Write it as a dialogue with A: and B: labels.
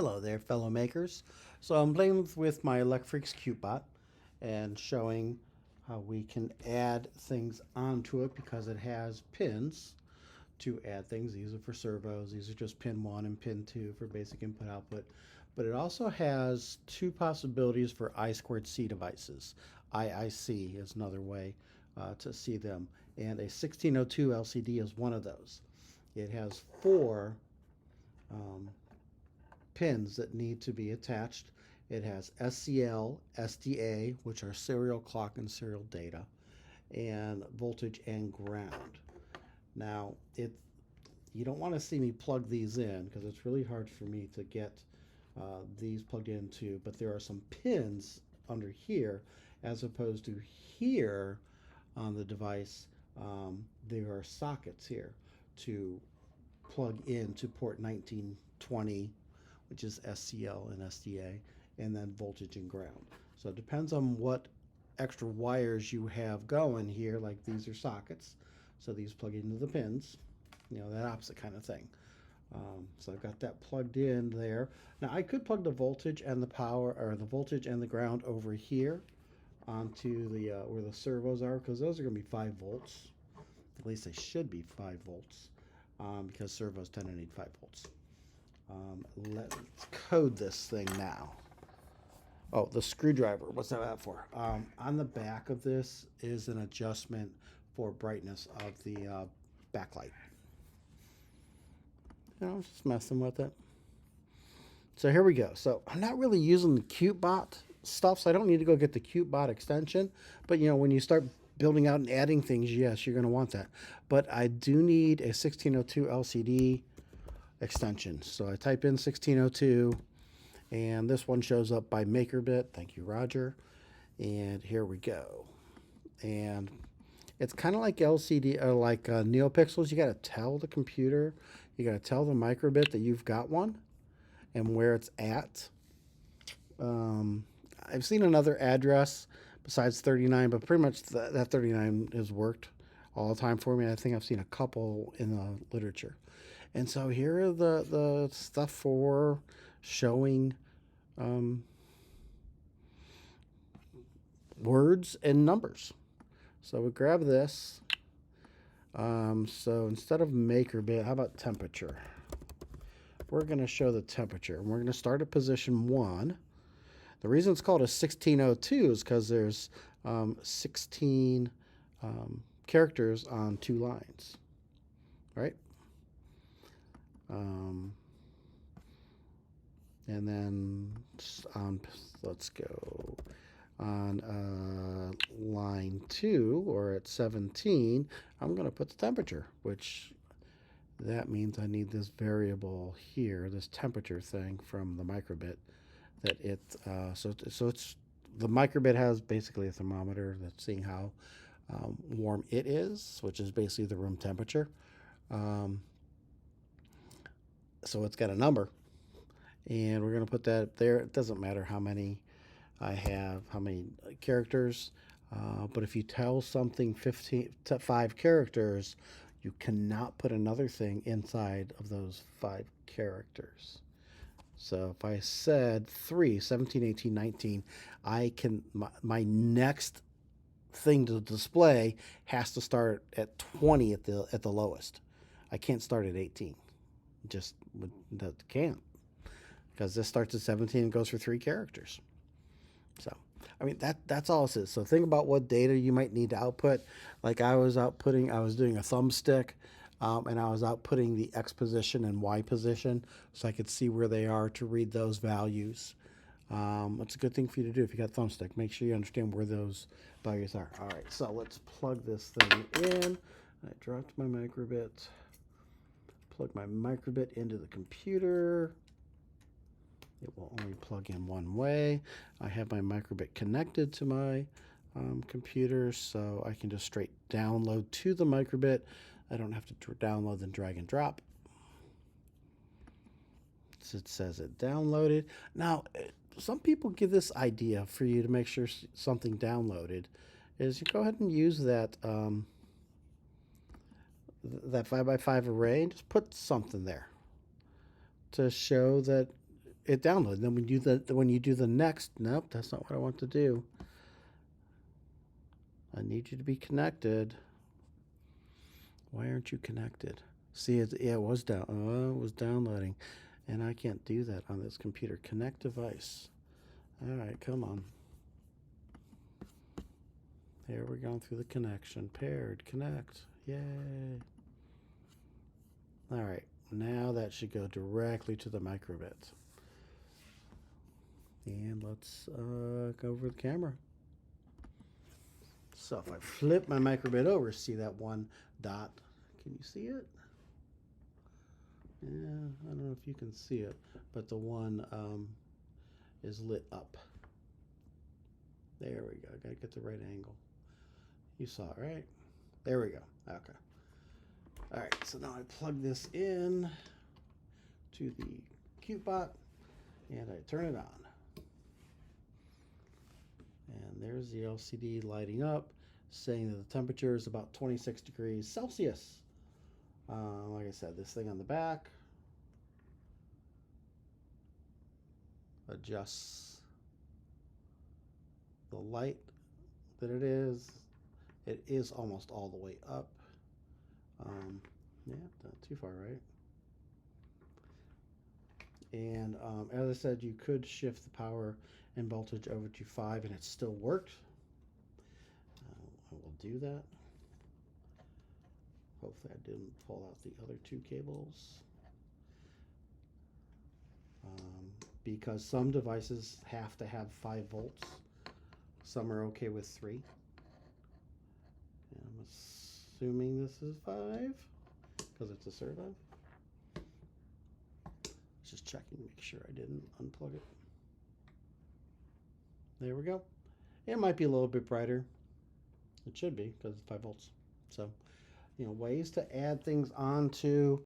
A: Hello there, fellow makers. So I'm playing with my elecfreaks cutebot and showing how we can add things onto it because it has pins to add things. These are for servos. These are just pin 1 and pin 2 for basic input output. But it also has two possibilities for I2C devices. IIC is another way to see them. And a 1602 LCD is one of those. It has four pins that need to be attached. It has SCL, SDA, which are serial clock and serial data, and voltage and ground. Now, you don't want to see me plug these in because it's really hard for me to get these plugged into, but there are some pins under here as opposed to here on the device. There are sockets here to plug into port 1920, which is SCL and SDA, and then voltage and ground. So it depends on what extra wires you have going here, like these are sockets. So these plug into the pins, that opposite kind of thing. So I've got that plugged in there. Now I could plug the voltage and the power, or the voltage and the ground over here onto the where the servos are, because those are going to be 5 volts. At least they should be 5 volts, because servos tend to need 5 volts. Let's code this thing now. Oh, the screwdriver. What's that for? On the back of this is an adjustment for brightness of the backlight. I'm just messing with it. So here we go. So I'm not really using the cutebot stuff, so I don't need to go get the cutebot extension. But when you start building out and adding things, yes, you're going to want that. But I do need a 1602 LCD extension. So I type in 1602, and this one shows up by MakerBit. Thank you, Roger. And here we go. And it's kind of like LCD or like NeoPixels. You got to tell the computer, you got to tell the microbit that you've got one and where it's at. I've seen another address besides 39, but pretty much that 39 has worked all the time for me. I think I've seen a couple in the literature. And so here are the stuff for showing words and numbers. So we grab this. So instead of MakerBit, how about temperature? We're going to show the temperature. And we're going to start at position 1. The reason it's called a 1602 is because there's 16 characters on 2 lines, right? And then let's go on line 2, or at 17, I'm going to put the temperature, which that means I need this variable here, this temperature thing from the microbit. That so it's the microbit has basically a thermometer that's seeing how warm it is, which is basically the room temperature. So it's got a number, and we're going to put that there. It doesn't matter how many I have, how many characters, but if you tell something 5 characters, you cannot put another thing inside of those 5 characters. So if I said 3, 17, 18, 19, I can, my next thing to display has to start at 20 at the lowest. I can't start at 18. Just that can't, because this starts at 17 and goes for 3 characters. So I mean that's all it is. So think about what data you might need to output. Like I was doing a thumbstick, and I was outputting the X position and Y position so I could see where they are to read those values. It's a good thing for you to do if you got thumbstick. Make sure you understand where those values are. All right, so let's plug this thing in. I dropped my microbit. Plug my microbit into the computer. It will only plug in one way. I have my microbit connected to my computer, so I can just straight download to the microbit. I don't have to download and drag and drop. So it says it downloaded. Now, some people give this idea for you to make sure something downloaded is you go ahead and use that that 5x5 array and just put something there to show that it download. Then when you do the next, nope, that's not what I want to do. I need you to be connected. Why aren't you connected? See, yeah, it was down. Oh, it was downloading, and I can't do that on this computer. Connect device. All right, come on. Here we're going through the connection. Paired, connect. Yay. All right, now that should go directly to the microbit. And let's go over the camera. So if I flip my microbit over, see that one dot? Can you see it? Yeah, I don't know if you can see it, but the one is lit up. There we go. Gotta get the right angle. You saw it, right? There we go. Okay. All right, so now I plug this in to the cutebot and I turn it on. And there's the LCD lighting up, saying that the temperature is about 26 degrees Celsius. Like I said, this thing on the back adjusts the light that it is. It is almost all the way up. Yeah, not too far, right? And as I said, you could shift the power and voltage over to 5 and it still worked. I will do that. Hopefully I didn't pull out the other two cables. Because some devices have to have 5 volts. Some are okay with 3. And I'm assuming this is 5 because it's a servo. Just checking to make sure I didn't unplug it. There we go. It might be a little bit brighter. It should be because it's 5 volts. So, ways to add things onto